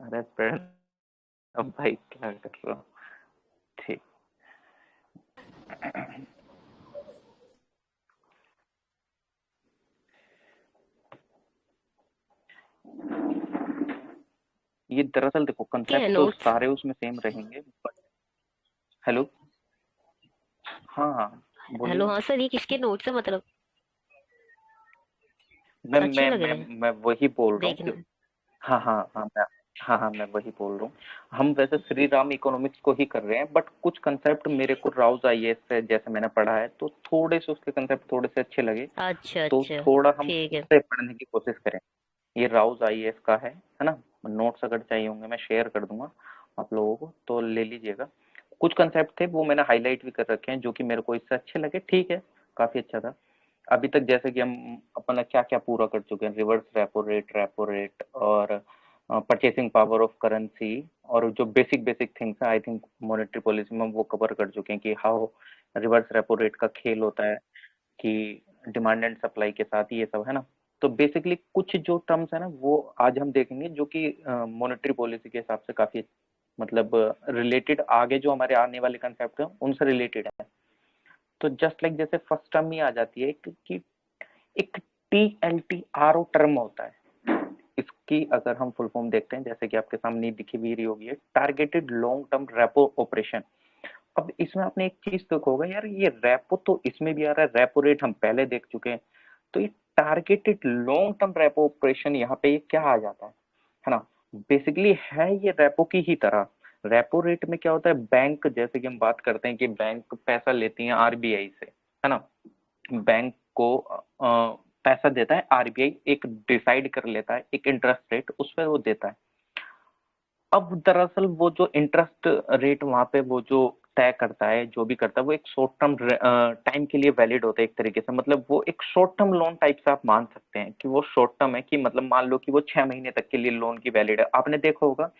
अरे फ्रेंड, अब भाई क्या कर रहा हूँ। ठीक। ये दरअसल देखो, के हैं कंसेप्ट तो नोट्स। सारे उसमें सेम रहेंगे बट। हेलो। हाँ हाँ, हेलो, बोलिए। हाँ सर, ये किसके नोट्स है मतलब? मैं अच्छे मैं लग मैं रहे हैं मैं वही बोल रहा हूँ देखने कि में। हाँ, मैं वही बोल रहा हूँ। हम वैसे श्री राम इकोनॉमिक्स को ही कर रहे हैं, बट कुछ कंसेप्ट मेरे को राउज आईएएस से जैसे मैंने पढ़ा है, तो थोड़े से उसके कंसेप्ट थोड़े से अच्छे लगे। अच्छा तो अच्छा। थोड़ा हम ठीक है। उससे पढ़ने की कोशिश करें। ये राउज आईएएस का है ना। नोट्स अगर चाहिए होंगे मैं शेयर कर दूंगा आप लोगों को, तो ले लीजिएगा। कुछ कंसेप्ट थे वो मैंने हाईलाइट भी कर रखे हैं, जो कि मेरे को इससे अच्छे लगे। ठीक है, काफी अच्छा था। अभी तक जैसे कि हम अपना क्या क्या पूरा कर चुके हैं, रिवर्स रेपो रेट और परचेसिंग पावर ऑफ करेंसी, और जो बेसिक बेसिक थिंग्स है आई थिंक मॉनेटरी पॉलिसी में वो कवर कर चुके हैं कि हाउ रिवर्स रेपो रेट का खेल होता है, कि डिमांड एंड सप्लाई के साथ ये सब है ना। तो बेसिकली कुछ जो टर्म्स है ना वो आज हम देखेंगे, जो कि मॉनेटरी पॉलिसी के हिसाब से काफी मतलब रिलेटेड, आगे जो हमारे आने वाले कंसेप्ट हैं उनसे रिलेटेड है। तो जस्ट लाइक जैसे फर्स्ट टर्म ही आ जाती है कि एक TLTRO टर्म होता है। इसकी अगर हम फुल फॉर्म देखते हैं, जैसे कि आपके सामने दिखी भी रही होगी, targeted long term repo operation. अब इसमें आपने एक चीज देखा होगा यार, ये रेपो तो इसमें भी आ रहा है, रेपो रेट हम पहले देख चुके हैं। तो ये targeted long term repo operation यहाँ पे ये क्या आ जाता है ना। बेसिकली है ये रेपो की ही तरह। रेपो रेट में क्या होता है, बैंक जैसे कि हम बात करते हैं कि बैंक पैसा लेती है आरबीआई से, है ना। बैंक को पैसा देता है आरबीआई, एक डिसाइड कर लेता है एक इंटरेस्ट रेट, उस पर वो देता है। अब दरअसल वो जो इंटरेस्ट रेट वहां पे वो जो तय करता है, जो भी करता है, वो एक शॉर्ट टर्म टाइम के लिए वैलिड होता है एक तरीके से। मतलब वो एक शॉर्ट टर्म लोन टाइप से आप मान सकते हैं कि वो शॉर्ट टर्म है, कि मतलब मान लो कि वो 6 महीने तक के लिए लोन की वैलिड है। आपने देखा होगा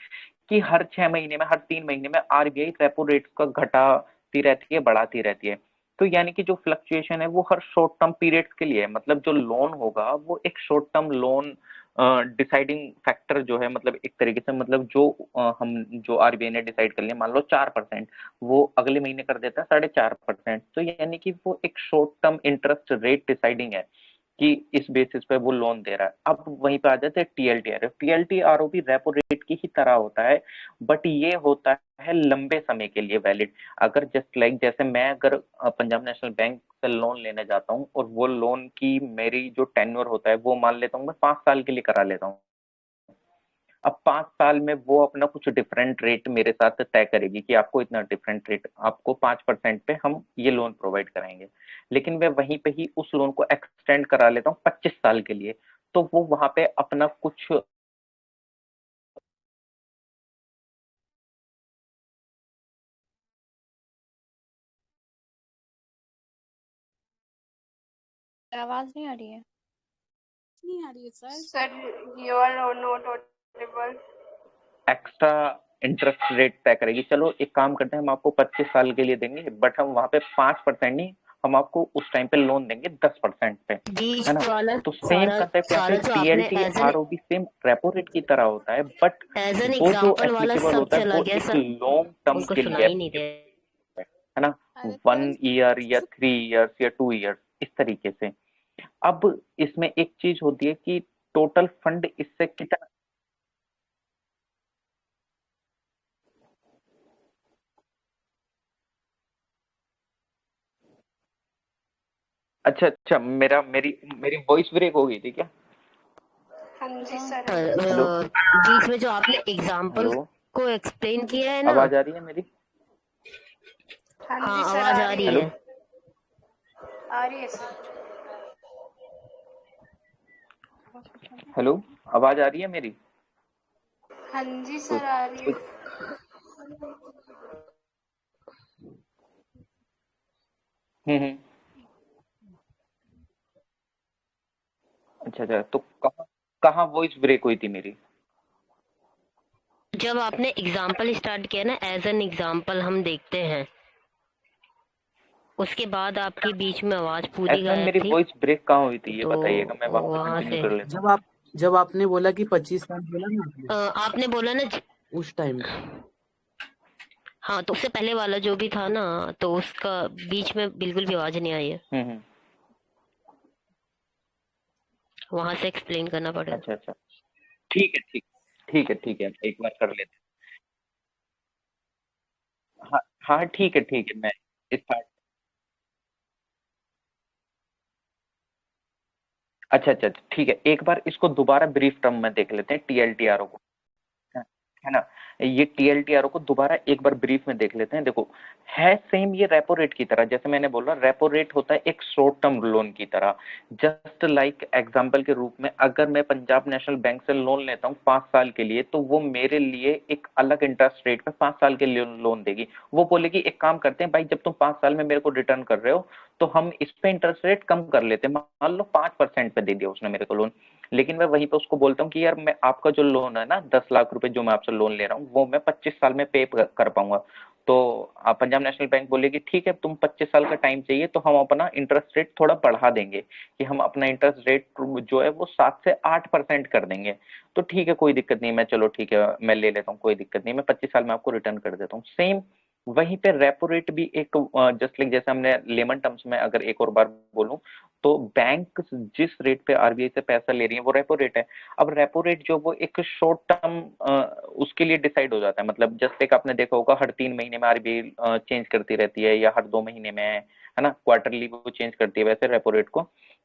कि हर 6 महीने में, हर 3 महीने में आरबीआई रेपो रेट का घटाती रहती है, बढ़ाती रहती है। तो यानी कि जो फ्लक्चुएशन है वो हर शॉर्ट टर्म पीरियड्स के लिए है। मतलब जो लोन होगा वो एक short term loan deciding factor जो है, मतलब एक तरीके से, मतलब जो हम जो आरबीआई ने डिसाइड कर लिया, मान लो 4%, वो अगले महीने कर देता है 4.5%। तो यानी कि वो एक short term interest rate deciding है, कि इस बेसिस पे वो लोन दे रहा है। अब वहीं पे आ जाते हैं टीएलटीआरओ भी रेपो रेट की ही तरह होता है, बट ये होता है लंबे समय के लिए वैलिड। अगर जस्ट लाइक जैसे मैं अगर पंजाब नेशनल बैंक से लोन लेने जाता हूँ, और वो लोन की मेरी जो टेन्योर होता है वो मान लेता हूँ मैं 5 साल के लिए करा लेता हूँ। अब 5 साल में वो अपना कुछ डिफरेंट रेट मेरे साथ तय करेगी कि आपको इतना डिफरेंट रेट, आपको 5% पे हम ये लोन प्रोवाइड कराएंगे। लेकिन मैं वहीं पे ही उस लोन को एक्सटेंड करा लेता हूँ 25 साल के लिए। तो वो वहां पे अपना कुछ। आवाज नहीं आ रही है। नहीं आ रही है sir. Sir, you are not audible. Extra interest rate तय करेगी। चलो एक काम करते हैं, हम आपको 25 साल के लिए देंगे, बट हम वहां पे 5% नहीं, हम आपको उस टाइम पे लोन देंगे 10% पे, बीच है ना। वाला तो सेम सारा कंसेप्ट यहाँ पे सारा जो आपने TLT as N R O भी सेम रेपो रेट की तरह होता है, बट एज एन वो जो एग्जाम्पल वाला एप्लीकेबल सब होता है चला वो गया एक सर। लॉन्ग टर्म उनको के लिए सुनाई नहीं दे। है ना। अरे सर 1 ईयर या 3 ईयर्स या 2 ईयर्स, इस तरीके से। अब इसमें एक चीज होती है कि टोटल फंड इससे कितना। अच्छा अच्छा, मेरी मेरी वॉइस ब्रेक हो गई थी क्या। हाँ जी हाँ सर। हेलो। बीच में जो आपने एग्जाम्पल हेलो। को एक्सप्लेन किया है ना। आवाज आ रही है मेरी। हाँ हाँ, जी सर, आवाज आ आ रही रही है। हेलो। है। आ रही है सर। हेलो। आवाज आ रही है मेरी। हाँ जी कोई सर, आ रही कोई। है। हम्म। अच्छा अच्छा, तो कहाँ कहाँ वॉइस ब्रेक हुई थी मेरी। जब आपने एग्जाम्पल स्टार्ट किया ना, एज एन एग्जाम्पल हम देखते हैं, उसके बाद आपकी बीच में आवाज पूरी ऐसे में गायब मेरी थी। वॉइस ब्रेक कहाँ हुई थी ये तो बताइएगा, मैं वहां पे वहां कंटिन्यू से कर लेता जब हूँ। आप जब आपने बोला कि 25 साल बोला ना आपने आपने बोला ना उस टाइम हाँ, तो उससे पहले वाला जो भी था ना, तो उसका बीच में बिल्कुल भी आवाज नहीं आई है। हम्म। वहां से एक्सप्लेन करना पड़ेगा। अच्छा अच्छा, ठीक है ठीक, ठीक है ठीक है, एक बार कर लेते हैं। हाँ हाँ ठीक है, मैं स्टार्ट। अच्छा अच्छा अच्छा, ठीक है, एक बार इसको दोबारा ब्रीफ टर्म में देख लेते हैं, टीएलटीआरओ को। है है ना, ये टीएलटीआरओ को दोबारा एक बार ब्रीफ में देख लेते हैं। देखो, है सेम ये रेपो रेट की तरह, जैसे मैंने बोला रेपो रेट होता है एक शॉर्ट टर्म लोन की तरह। जस्ट लाइक एग्जांपल के रूप में, अगर मैं पंजाब नेशनल बैंक से लोन लेता हूँ 5 साल के लिए, तो वो मेरे लिए एक अलग इंटरेस्ट रेट पे 5 साल के लिए लोन देगी। वो बोलेगी एक काम करते हैं भाई, जब तुम 5 साल में मेरे को रिटर्न कर रहे हो, तो हम इस पे इंटरेस्ट रेट कम कर लेते हैं, मान लो 5% पे दे दिया उसने मेरे को लोन। लेकिन मैं वहीं पे उसको बोलता हूँ कि यार, मैं आपका जो लोन है ना, 10 लाख रुपए जो मैं आपसे लोन ले रहा हूँ, वो मैं 25 साल में पे कर पाऊंगा। तो पंजाब नेशनल बैंक बोलेगी ठीक है, तुम 25 साल का टाइम चाहिए, तो हम अपना इंटरेस्ट रेट थोड़ा बढ़ा देंगे, कि हम अपना इंटरेस्ट रेट जो है वो 7 से 8% कर देंगे। तो ठीक है, कोई दिक्कत नहीं, मैं चलो ठीक है, मैं ले लेता हूँ, कोई दिक्कत नहीं, मैं 25 साल में आपको रिटर्न कर देता हूँ। सेम वहीं पे रेपो रेट भी एक, जस्ट लाइक जैसे हमने लेमन टर्म्स में अगर एक और बार बोलूं, तो बैंक जिस रेट पे आरबीआई से पैसा ले रही है वो रेपो रेट है। अब रेपो रेट जो वो एक शॉर्ट टर्म उसके लिए डिसाइड हो जाता है, मतलब जस्ट एक आपने देखा होगा, हर 3 महीने में आरबीआई चेंज करती रहती है, या हर 2 महीने में, है ना, क्वार्टरली वो चेंज करती है वैसे रेपो रेट को,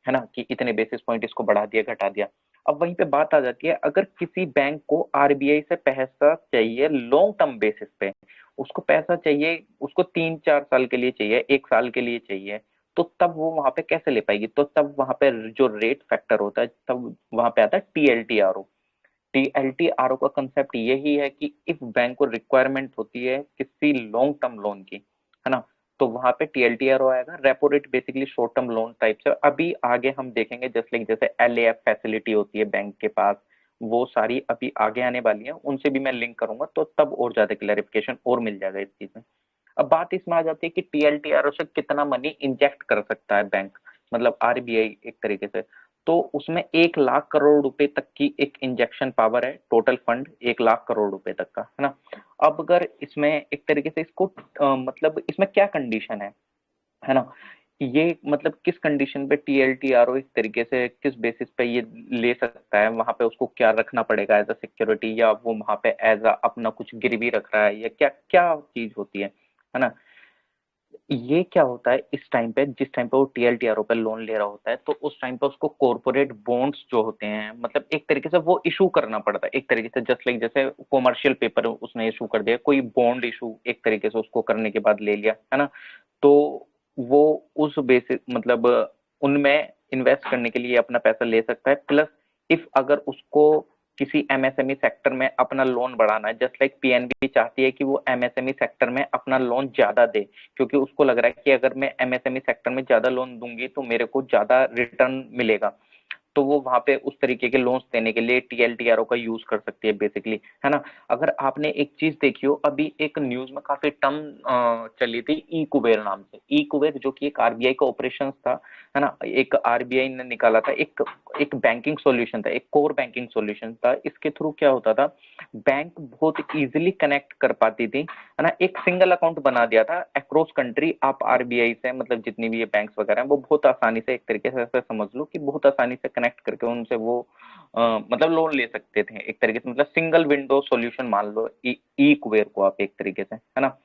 है ना, कि इतने बेसिस पॉइंट इसको बढ़ा दिया घटा दिया। अब वहीं पे बात आ जाती है, अगर किसी बैंक को आरबीआई से पैसा चाहिए लॉन्ग टर्म बेसिस पे, उसको पैसा चाहिए, उसको 3-4 साल के लिए चाहिए, 1 साल के लिए चाहिए, तो तब वो वहां पे कैसे ले पाएगी? तो तब वहां पे जो रेट फैक्टर होता है, तब वहां पे आता है टीएलटीआरओ। टीएलटीआरओ का कंसेप्ट यही है कि इफ बैंक को रिक्वायरमेंट होती है किसी लॉन्ग टर्म लोन की, है ना, तो वहां पे टीएलटीआरओ आएगा। Repo rate basically short term loan type से, अभी आगे हम देखेंगे, जस्ट लाइक जैसे एलएएफ फैसिलिटी होती है बैंक के पास, वो सारी अभी आगे आने वाली है, उनसे भी मैं लिंक करूंगा, तो तब और ज्यादा क्लैरिफिकेशन और मिल जाएगा इस चीज में। अब बात इसमें आ जाती है कि टीएलटीआरओ से कितना मनी इंजेक्ट कर सकता है बैंक, मतलब आरबीआई एक तरीके से। तो उसमें 1 लाख करोड़ रुपए तक की एक इंजेक्शन पावर है, टोटल फंड 1 लाख करोड़ रुपए तक का, है ना। अब अगर इसमें एक तरीके से इसको मतलब इसमें क्या कंडीशन है ना, ये मतलब किस कंडीशन पे टीएलटीआरओ एक तरीके से किस बेसिस पे ये ले सकता है, वहां पे उसको क्या रखना पड़ेगा एज अ सिक्योरिटी, या वो वहां पे एज अ अपना कुछ गिरवी रख रहा है, या क्या क्या चीज होती है ना। ये क्या होता है इस टाइम पे, जिस टाइम पे वो टीएलटीआरओ पे लोन ले रहा होता है, तो उस टाइम पे उसको कॉर्पोरेट बॉन्ड्स जो होते हैं, मतलब एक तरीके से वो इशू करना पड़ता है, एक तरीके से जस्ट लाइक जैसे कॉमर्शियल पेपर उसने इशू कर दिया, कोई बॉन्ड इशू एक तरीके से उसको करने के बाद ले लिया, है ना। तो वो उस बेसिस मतलब उनमें इन्वेस्ट करने के लिए अपना पैसा ले सकता है। प्लस इफ अगर उसको किसी एमएसएमई सेक्टर में अपना लोन बढ़ाना है, जस्ट लाइक पीएनबी चाहती है कि वो एमएसएमई सेक्टर में अपना लोन ज्यादा दे, क्योंकि उसको लग रहा है कि अगर मैं एमएसएमई सेक्टर में ज्यादा लोन दूंगी तो मेरे को ज्यादा रिटर्न मिलेगा, तो वो वहां पे उस तरीके के लोन्स देने के लिए टीएलटीआरओ का यूज कर सकती है बेसिकली, है ना। अगर आपने एक चीज देखी हो, अभी एक न्यूज में काफी टर्म चली थी, ई कुबेर नाम से। ई कुबेर जो कि एक आरबीआई का ऑपरेशन था, है ना, एक आरबीआई ने निकाला था, एक एक बैंकिंग सॉल्यूशन था, एक कोर बैंकिंग सॉल्यूशन था। इसके थ्रू क्या होता था, बैंक बहुत इजीली कनेक्ट कर पाती थी, है ना, एक सिंगल अकाउंट बना दिया था अक्रॉस कंट्री। आप आरबीआई से मतलब जितनी भी ये बैंक्स वगैरह हैं, वो बहुत आसानी से, एक तरीके से ऐसे समझ लो कि बहुत आसानी से कनेक्ट करके उनसे वो मतलब लोन ले सकते थे एक तरीके से, मतलब सिंगल विंडो सॉल्यूशन मान लो ई कुबेर को आप एक तरीके से, है ना।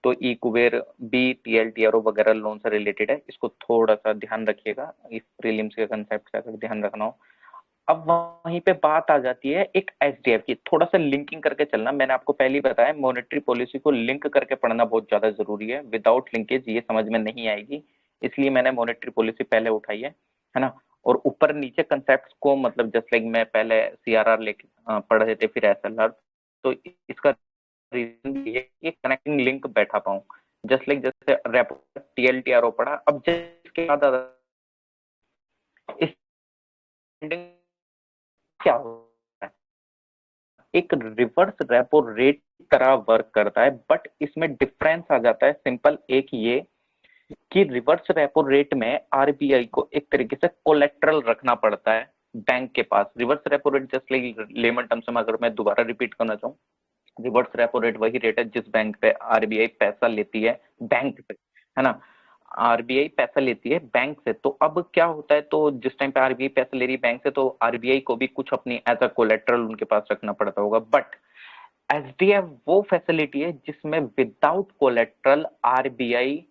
तो ई कुबेर बी टीएलटीआरओ वगैरह लोन से रिलेटेड है, इसको थोड़ा सा ध्यान रखिएगा, इस प्रीलिम्स के कंसेप्ट से अगर ध्यान रखना हो। अब वहीं पे बात आ जाती है एक एसडीएफ की, थोड़ा सा लिंकिंग करके चलना, मैंने आपको पहले ही बताया मॉनेटरी पॉलिसी को लिंक करके पढ़ना बहुत ज्यादा जरूरी है, विदाउट लिंकेज ये समझ में नहीं आएगी, इसलिए मैंने मॉनेटरी पॉलिसी पहले उठाई है ना। और ऊपर नीचे कंसेप्ट को, मतलब जस्ट लाइक मैं पहले सीआरआर लेके पढ़ रहे थे, फिर एसएलआर, तो इसका रीजन ये कि कनेक्टिंग लिंक बैठा पाऊं, जस्ट लाइक जैसे रेपो टीएलटीआरओ पढ़ा, अब जिसके बाद इस क्या होता है, एक रिवर्स रेपो रेट की तरह वर्क करता है, बट इसमें डिफरेंस आ जाता है सिंपल एक ये, कि रिवर्स रेपो रेट में आरबीआई को एक तरीके से कोलेट्रल रखना पड़ता है, बैंक के पास reverse repo rate, just like layman terms में अगर मैं दोबारा रिपीट करना चाहूँ, रिवर्स रेपो रेट वही रेट है जिस बैंक पे आरबीआई पैसा लेती है बैंक से, है ना। आरबीआई पैसा लेती है बैंक से, तो अब क्या होता है, तो जिस टाइम पे आरबीआई पैसा ले रही है बैंक से, तो आरबीआई को भी कुछ अपनी एज अ कोलेट्रल उनके पास रखना पड़ता होगा। बट एसडीएफ वो फैसिलिटी है जिसमें विदाउट कोलेट्रल आरबीआई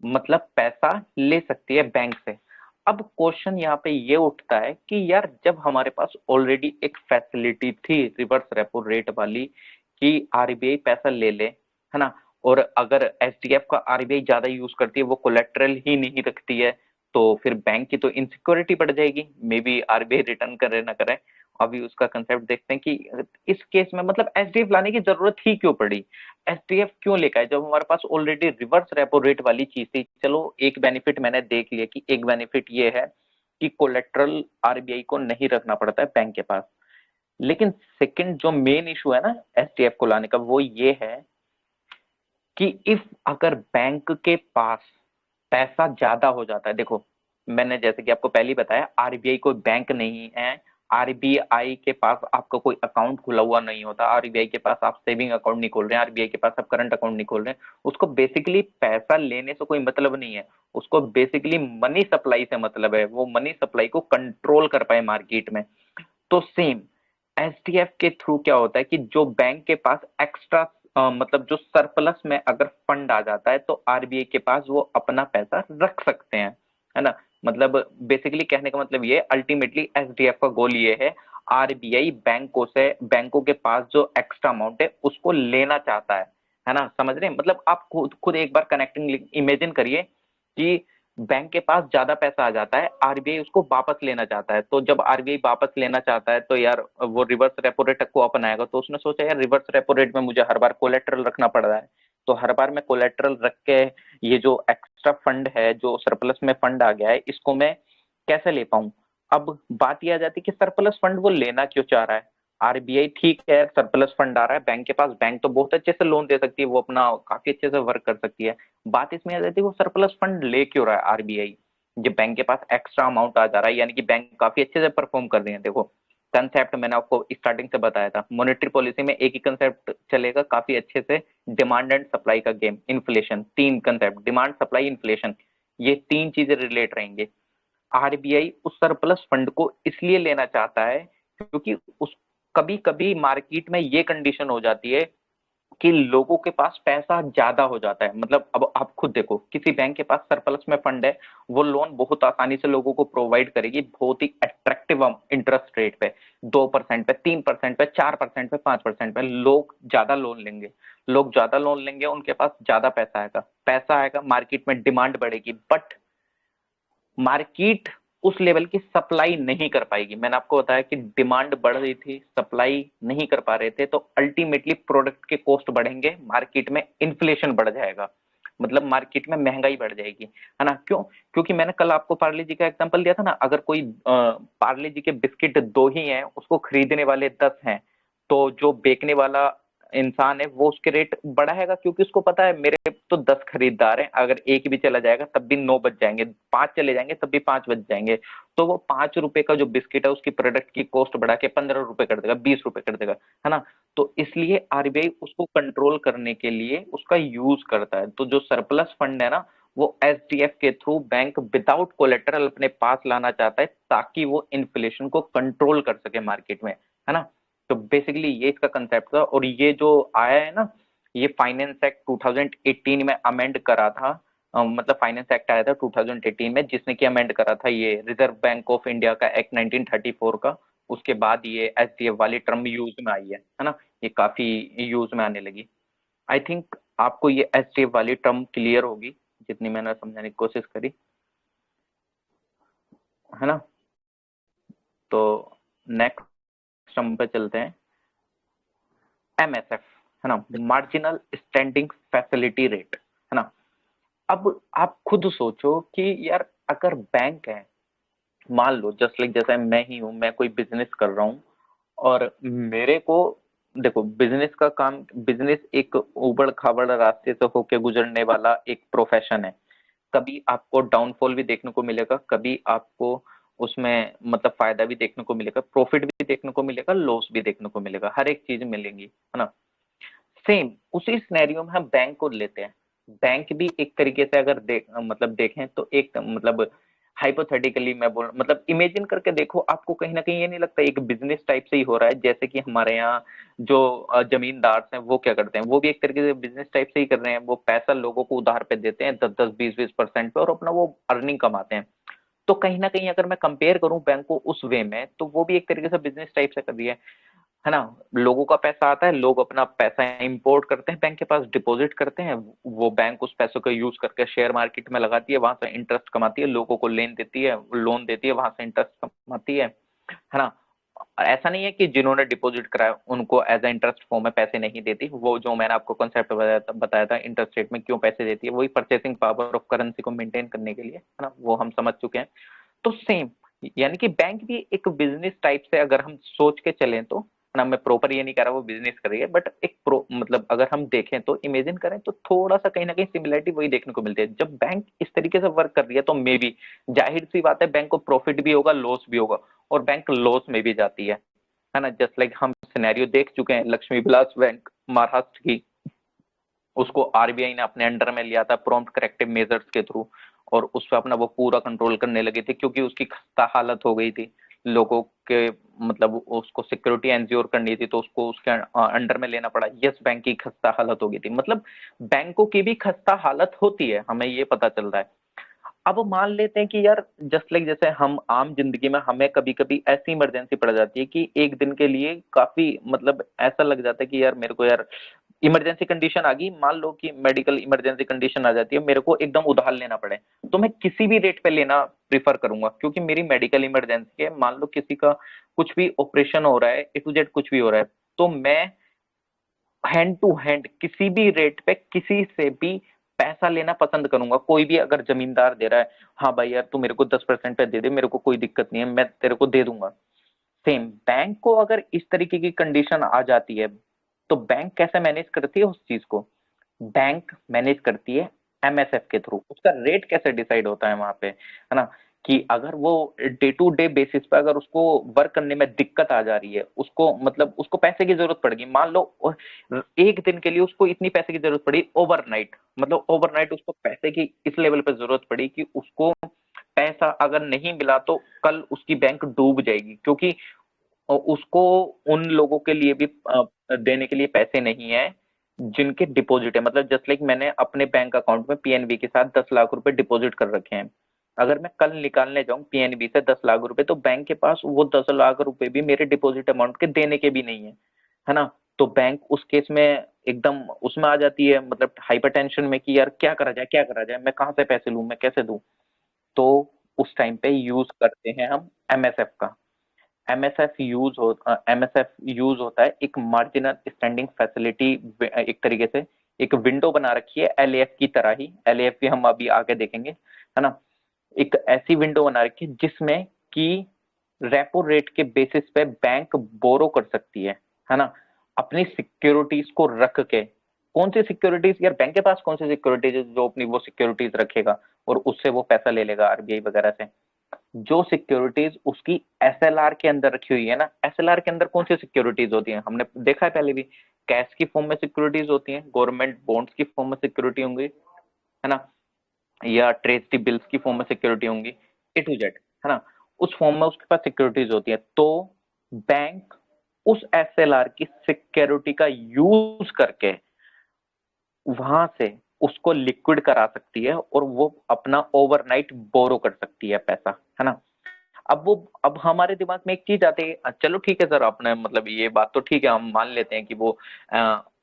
मतलब पैसा ले सकती है बैंक से। अब क्वेश्चन यहाँ पे ये उठता है कि यार जब हमारे पास ऑलरेडी एक फैसिलिटी थी रिवर्स रेपो रेट वाली कि आरबीआई पैसा ले ले, है ना, और अगर एसडीएफ का आरबीआई ज्यादा यूज करती है, वो कोलेट्रल ही नहीं रखती है, तो फिर बैंक की तो इनसिक्योरिटी बढ़ जाएगी, मे बी आरबीआई रिटर्न करे ना करे। अभी उसका कंसेप्ट देखते हैं कि इस केस में मतलब एसडीएफ लाने की जरूरत ही क्यों पड़ी, एसडीएफ क्यों लेकर आए जब हमारे पास ऑलरेडी रिवर्स रेपो रेट वाली चीज थी। चलो एक बेनिफिट मैंने देख लिया कि एक बेनिफिट ये है कि कोलेट्रल आरबीआई को नहीं रखना पड़ता है बैंक के पास। लेकिन सेकंड जो मेन इशू है ना एसडीएफ को लाने का, वो ये है कि इफ अगर बैंक के पास पैसा ज्यादा हो जाता है, देखो मैंने जैसे कि आपको पहले ही बताया आरबीआई कोई बैंक नहीं है, आरबीआई के पास आपका कोई अकाउंट खुला हुआ नहीं होता, आरबीआई के पास आप सेविंग अकाउंट नहीं खोल रहे हैं, आरबीआई के पास आप करंट अकाउंट नहीं खोल रहे हैं, उसको बेसिकली पैसा लेने से कोई मतलब नहीं है, उसको बेसिकली मनी सप्लाई से मतलब है, वो मनी सप्लाई को कंट्रोल कर पाए मार्केट में। तो सेम एसडीएफ के थ्रू क्या होता है कि जो बैंक के पास एक्स्ट्रा मतलब जो सरप्लस में अगर फंड आ जाता है तो आरबीआई के पास वो अपना पैसा रख सकते हैं, है ना। मतलब बेसिकली कहने का मतलब ये अल्टीमेटली एसडीएफ का गोल ये है, आरबीआई बैंकों के पास जो एक्स्ट्रा अमाउंट है उसको लेना चाहता है ना, समझ रहे हैं। मतलब आप खुद एक बार कनेक्टिंग इमेजिन करिए कि बैंक के पास ज्यादा पैसा आ जाता है, आरबीआई उसको वापस लेना चाहता है, तो जब आरबीआई वापस लेना चाहता है तो यार वो रिवर्स रेपो रेट को अपनाएगा, तो उसने सोचा यार रिवर्स रेपो रेट में मुझे हर बार कोलेट्रल रखना पड़ रहा है, तो हर बार मैं कोलेट्रल रख के ये जो एक्स्ट्रा फंड है, जो सरप्लस में फंड आ गया है, इसको मैं कैसे ले पाऊं। अब बात यह आ जाती है कि सरप्लस फंड वो लेना क्यों चाह रहा है। आरबीआई ठीक है सरप्लस फंड आ रहा है बैंक के पास, बैंक तो बहुत अच्छे से लोन दे सकती है, वो अपना काफी अच्छे से वर्क कर सकती है, बात इसमें आ जाती है वो सरप्लस फंड ले क्यों रहा है आरबीआई, जब बैंक के पास एक्स्ट्रा अमाउंट आ जा रहा है, यानी कि बैंक काफी अच्छे से परफॉर्म कर रही है। देखो कंसेप्ट मैंने आपको स्टार्टिंग से बताया था, मॉनेटरी पॉलिसी में एक ही कंसेप्ट चलेगा काफी अच्छे से, डिमांड एंड सप्लाई का गेम, इन्फ्लेशन, तीन कंसेप्ट डिमांड सप्लाई इन्फ्लेशन, ये तीन चीजें रिलेट रहेंगे। आरबीआई उस सरप्लस फंड को इसलिए लेना चाहता है क्योंकि उस कभी कभी मार्केट में ये कंडीशन हो जाती है कि लोगों के पास पैसा ज्यादा हो जाता है। मतलब अब आप खुद देखो किसी बैंक के पास सरप्लस में फंड है, वो लोन बहुत आसानी से लोगों को प्रोवाइड करेगी, बहुत ही अट्रैक्टिव इंटरेस्ट रेट पे, 2% पे, 3% पे, 4% पे, 5% पे लोग ज्यादा लोन लेंगे, लोग ज्यादा लोन लेंगे, उनके पास ज्यादा पैसा आएगा, मार्केट में डिमांड बढ़ेगी, बट मार्केट उस लेवल की सप्लाई नहीं कर पाएगी। मैंने आपको बताया कि डिमांड बढ़ रही थी, सप्लाई नहीं कर पा रहे थे, तो अल्टीमेटली प्रोडक्ट के कॉस्ट बढ़ेंगे, मार्केट में इन्फ्लेशन बढ़ जाएगा, मतलब मार्केट में महंगाई बढ़ जाएगी, है ना। क्यों? क्योंकि मैंने कल आपको पार्ले जी का एग्जांपल दिया था ना, अगर कोई पार्ले जी के बिस्किट दो ही हैं, उसको खरीदने वाले 10 हैं, तो जो बेचने वाला इंसान है वो उसके रेट बढ़ाएगा, क्योंकि उसको पता है मेरे तो 10 खरीदार हैं, अगर एक भी चला जाएगा तब भी 9 बच जाएंगे, 5 चले जाएंगे तब भी 5 बच जाएंगे, तो वो 5 रुपए का जो बिस्किट है उसकी प्रोडक्ट की कॉस्ट बढ़ा के 15 रुपए कर देगा, 20 रुपए कर देगा, है ना। तो इसलिए आरबीआई उसको कंट्रोल करने के लिए उसका यूज करता है। तो जो सरप्लस फंड है ना, वो एसडीएफ के थ्रू बैंक विदाउट कोलेटरल अपने पास लाना चाहता है ताकि वो इन्फ्लेशन को कंट्रोल कर सके मार्केट में, है ना। तो बेसिकली ये इसका कंसेप्ट था, और ये जो आया है ना, ये फाइनेंस एक्ट 2018 में अमेंड करा था, मतलब फाइनेंस एक्ट आया था 2018 में, जिसने कि अमेंड करा था ये रिजर्व बैंक ऑफ इंडिया का एक्ट 1934 का, उसके बाद ये एसडीएफ वाली टर्म यूज में आई है ना, ये काफी यूज में आने लगी। आई थिंक आपको ये एसडीएफ वाली टर्म क्लियर होगी जितनी मैंने समझाने की कोशिश करी, है ना। तो नेक्स्ट टर्म पे चलते हैं, एमएसएफ, है ना, मार्जिनल स्टैंडिंग फैसिलिटी रेट, है ना। अब आप खुद सोचो कि यार अगर बैंक है, मान लो जस्ट लाइक जैसे मैं ही हूं, मैं कोई बिजनेस कर रहा हूं, और मेरे को देखो बिजनेस का काम, बिजनेस एक उबड़ खाबड़ रास्ते से होके गुजरने वाला एक प्रोफेशन है, कभी आपको डाउनफॉल भी देखने को मिलेगा, कभी आपको उसमें मतलब फायदा भी देखने को मिलेगा, प्रॉफिट भी देखने को मिलेगा, लॉस भी देखने को मिलेगा, हर एक चीज मिलेंगी, है ना। सेम उसी सिनेरियो में हम बैंक को लेते हैं। बैंक भी एक तरीके से अगर मतलब देखें तो एक मतलब हाइपोथेटिकली मैं बोल मतलब इमेजिन करके देखो, आपको कहीं ना कहीं ये नहीं लगता एक बिजनेस टाइप से ही हो रहा है? जैसे कि हमारे यहाँ जो जमींदार हैं वो क्या करते हैं, वो भी एक तरीके से बिजनेस टाइप से ही कर रहे हैं। वो पैसा लोगों को उधार पे देते हैं 10-10 20-20% पे और अपना वो अर्निंग कमाते हैं। तो कहीं ना कहीं अगर मैं कंपेयर करूं बैंक को उस वे में, तो वो भी एक तरीके से बिजनेस टाइप से कर रही है ना। लोगों का पैसा आता है, लोग अपना पैसा इंपोर्ट करते हैं, बैंक के पास डिपॉजिट करते हैं, वो बैंक उस पैसों का यूज करके शेयर मार्केट में लगाती है, वहां से इंटरेस्ट कमाती है, लोगों को लोन देती है, वहां से इंटरेस्ट कमाती है ना। ऐसा नहीं है कि जिन्होंने डिपॉजिट कराया उनको एज इंटरेस्ट फॉर्म में पैसे नहीं देती। वो जो मैंने आपको कॉन्सेप्ट बताया था इंटरेस्ट रेट में क्यों पैसे देती है, वही परचेसिंग पावर ऑफ करेंसी को मेंटेन करने के लिए, है ना, वो हम समझ चुके हैं। तो सेम यानी कि बैंक भी एक बिजनेस टाइप से अगर हम सोच के चलें तो, ना मैं प्रॉपर ये नहीं कह रहा वो बिजनेस कर रही है, बट एक प्रो मतलब अगर हम देखें तो इमेजिन करें तो थोड़ा सा कहीं ना कहीं सिमिलरिटी वही देखने को मिलती है। जब बैंक इस तरीके से वर्क कर रही है तो मे बी जाहिर सी बात है बैंक को प्रॉफिट भी होगा, लॉस भी होगा, और बैंक लॉस में भी जाती है ना। जस्ट लाइक हम सिनेरियो देख चुके हैं लक्ष्मी विलास बैंक महाराष्ट्र की, उसको आरबीआई ने अपने अंडर में लिया था प्रॉम्प्ट करेक्टिव मेजर्स के थ्रू, और उस पर अपना वो पूरा कंट्रोल करने लगे थे क्योंकि उसकी खस्ता हालत हो गई थी लोगों के, मतलब उसको सिक्योरिटी एंश्योर करनी थी तो उसको उसके अंडर में लेना पड़ा। यस बैंक की खस्ता हालत हो गई थी, मतलब बैंकों की भी खस्ता हालत होती है, हमें ये पता चल रहा है। अब मान लेते हैं कि यार जस्ट लाइक जैसे हम आम जिंदगी में हमें कभी कभी ऐसी इमरजेंसी पड़ जाती है कि एक दिन के लिए काफी मतलब ऐसा लग जाता है कि यार मेरे को यार इमरजेंसी कंडीशन आ गई, मान लो कि मेडिकल इमरजेंसी कंडीशन आ जाती है, मेरे को एकदम उधार लेना पड़े, तो मैं किसी भी रेट पे लेना प्रीफर करूंगा क्योंकि मेरी मेडिकल इमरजेंसी है। मान लो किसी का कुछ भी ऑपरेशन हो रहा है, ए टू जेड कुछ भी हो रहा है, तो मैं हैंड टू हैंड किसी भी रेट पे किसी से भी पैसा लेना पसंद करूंगा। कोई भी अगर जमींदार दे रहा है, हाँ भाई यार तू मेरे को 10% पे दे दे, मेरे को कोई दिक्कत नहीं है, मैं तेरे को दे दूंगा। सेम बैंक को अगर इस तरीके की कंडीशन आ जाती है तो बैंक कैसे मैनेज करती है उस चीज को? बैंक मैनेज करती है एमएसएफ के थ्रू। उसका रेट कैसे डिसाइड होता है वहां पे, है ना, कि अगर वो डे टू डे बेसिस पे अगर उसको वर्क करने में दिक्कत आ जा रही है, उसको मतलब उसको पैसे की जरूरत पड़ेगी, मान लो एक दिन के लिए उसको इतनी पैसे की जरूरत पड़ी ओवरनाइट, मतलब ओवरनाइट उसको पैसे की इस लेवल पे जरूरत पड़ी कि उसको पैसा अगर नहीं मिला तो कल उसकी बैंक डूब जाएगी, क्योंकि उसको उन लोगों के लिए भी देने के लिए पैसे नहीं है जिनके डिपॉजिट है। मतलब जस्ट लाइक मैंने अपने बैंक अकाउंट में पीएनबी के साथ 10 लाख रुपए डिपॉजिट कर रखे हैं, अगर मैं कल निकालने जाऊं पीएनबी से 10 लाख रुपए, तो बैंक के पास वो 10 लाख रुपए भी मेरे डिपॉजिट अमाउंट के देने के भी नहीं है ना। तो बैंक उस केस में एकदम उसमें आ जाती है, मतलब हाइपर टेंशन में कि यार क्या करा जाए, क्या करा जाए, मैं कहाँ से पैसे लूं, मैं कैसे दूं। तो उस टाइम पे यूज करते हैं हम एमएसएफ का। एमएसएफ यूज होता है एक मार्जिनल स्टैंडिंग फैसिलिटी, एक तरीके से एक विंडो बना रखी है एलएएफ की तरह ही, एलएएफ भी हम अभी आगे देखेंगे, है ना। एक ऐसी विंडो बना रखी है जिसमें कि रेपो रेट के बेसिस पे बैंक बोरो कर सकती है ना, अपनी सिक्योरिटीज को रख के। कौन सी सिक्योरिटीज यार, बैंक के पास कौन सी सिक्योरिटीज जो अपनी वो सिक्योरिटीज रखेगा और उससे वो पैसा ले लेगा आरबीआई वगैरह से? जो सिक्योरिटीज उसकी एसएलआर के अंदर रखी हुई है ना, एसएलआर के अंदर कौन सी सिक्योरिटीज होती है, हमने देखा है पहले भी, कैश की फॉर्म में सिक्योरिटीज होती हैं, गवर्नमेंट बॉन्ड्स की फॉर्म में सिक्योरिटी होंगी, है ना, या ट्रेजरी बिल्स की फॉर्म में सिक्योरिटी होंगी, ए टू जेड, है ना, उस फॉर्म में उसके पास सिक्योरिटीज होती है। तो बैंक उस एसएलआर की सिक्योरिटी का यूज करके वहां से उसको लिक्विड करा सकती है और वो अपना ओवरनाइट बोरो कर सकती है पैसा, है ना। अब हमारे दिमाग में एक चीज आती है, चलो ठीक है सर आपने मतलब ये बात तो ठीक है, हम मान लेते हैं कि वो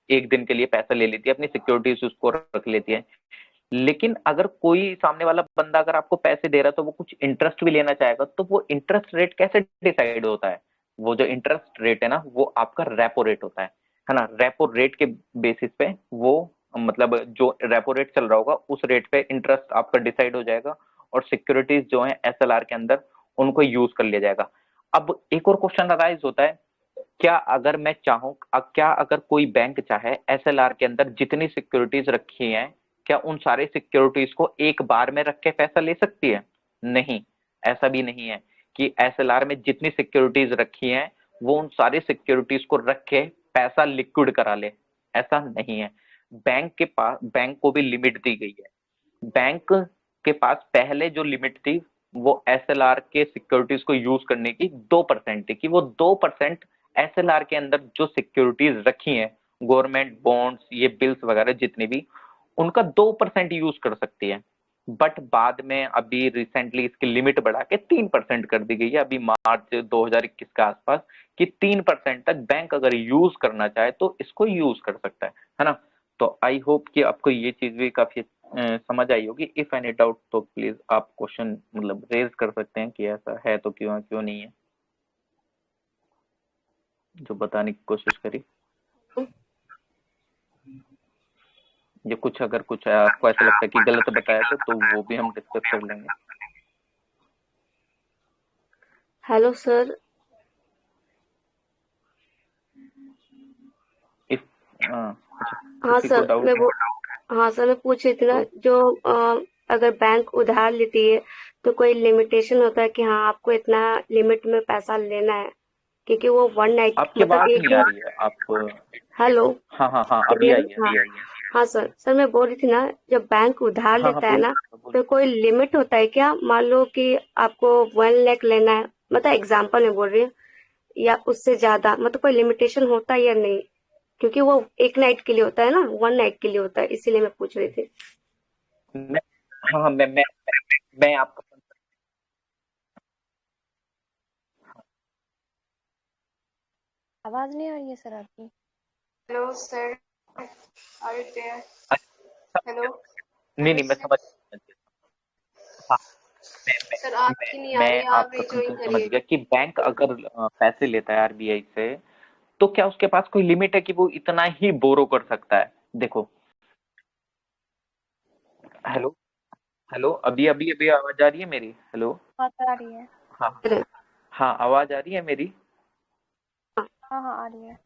एक दिन के लिए पैसा ले लेती है, अपनी सिक्योरिटीज उसको रख लेती है, लेकिन अगर कोई सामने वाला बंदा अगर आपको पैसे दे रहा है तो वो कुछ इंटरेस्ट भी लेना चाहेगा, तो वो इंटरेस्ट रेट कैसे डिसाइड होता है? वो जो इंटरेस्ट रेट है ना वो आपका रेपो रेट होता है ना। रेपो रेट के बेसिस पे वो मतलब जो रेपो रेट चल रहा होगा उस रेट पे इंटरेस्ट आपका डिसाइड हो जाएगा, और सिक्योरिटीज जो है एसएलआर के अंदर उनको यूज कर लिया जाएगा। अब एक और क्वेश्चन अराइज होता है, क्या अगर मैं चाहूं, क्या अगर कोई बैंक चाहे एसएलआर के अंदर जितनी सिक्योरिटीज रखी हैं, क्या उन सारे सिक्योरिटीज को एक बार में रख के पैसा ले सकती है? नहीं, ऐसा भी नहीं है, कि एसएलआर में जितनी सिक्योरिटीज रखी हैं वो उन सारी सिक्योरिटीज को रख के पैसा लिक्विड करा ले, ऐसा नहीं है। बैंक के पास, बैंक को भी लिमिट दी गई है। बैंक के पास पहले जो लिमिट थी वो एसएलआर के सिक्योरिटीज को यूज करने की 2% थी, कि वो 2% एसएलआर के अंदर जो सिक्योरिटीज रखी हैं, गवर्नमेंट बॉन्ड्स, ये बिल्स वगैरह जितनी भी, उनका 2% यूज कर सकती है। बट बाद में अभी रिसेंटली इसकी लिमिट बढ़ा के 3% कर दी गई है, अभी मार्च 2021 के आसपास, कि 3% तक बैंक अगर यूज करना चाहे तो इसको यूज कर सकता है ना। तो आई होप कि आपको ये चीज भी काफी समझ आई होगी। इफ एनी डाउट तो प्लीज आप क्वेश्चन मतलब रेज कर सकते हैं कि ऐसा है तो क्यों है, क्यों नहीं है, जो बताने की कोशिश करी। ये कुछ अगर कुछ आपको ऐसा लगता है कि गलत बताया तो वो भी हम डिस्कस कर लेंगे। Hello sir. इफ अच्छा, हाँ किसी को सर, डाउट है? हाँ सर, मैं पूछ रही थी ना, तो जो अगर बैंक उधार लेती है तो कोई लिमिटेशन होता है कि हाँ आपको इतना लिमिट में पैसा लेना है, क्योंकि वो वन नाइट आपकी मतलब आवाज एक नहीं आ दिन। रही है आप। हेलो। हाँ हाँ हाँ, अभी क्लियर? आई है, हाँ। अभी आई है। हाँ सर, मैं बोल रही थी ना, जब बैंक उधार हाँ हाँ, लेता है बोलिए ना, बोलिए। तो कोई लिमिट होता है क्या? मान लो कि आपको 1 लाख लेना है, मतलब एग्जाम्पल में बोल रही हूँ, या उससे ज्यादा, मतलब कोई लिमिटेशन होता है या नहीं? क्योंकि वो एक नाइट के लिए होता है ना, 1 नाइट के लिए होता है, इसीलिए मैं पूछ रही थी। मैं हाँ हाँ, मैं आपका आवाज नहीं आ रही है सर आपकी। Hello sir, are you there? अच्छा, हेलो नहीं हेलो नहीं, मैं सर। समझ। हाँ, सर मैं आपकी नहीं आ रही, मैं आप आपका रिजॉइन कंसर्न समझ करिए। गया कि बैंक अगर पैसे लेता है आरबीआई से, तो क्या उसके पास कोई लिमिट है कि वो इतना ही बोरो कर सकता है? देखो, हेलो हेलो, अभी अभी अभी आवाज आ रही है मेरी? हेलो। हाँ सर आ रही है। हाँ हाँ, आवाज आ रही है मेरी? हाँ हाँ आ रही है।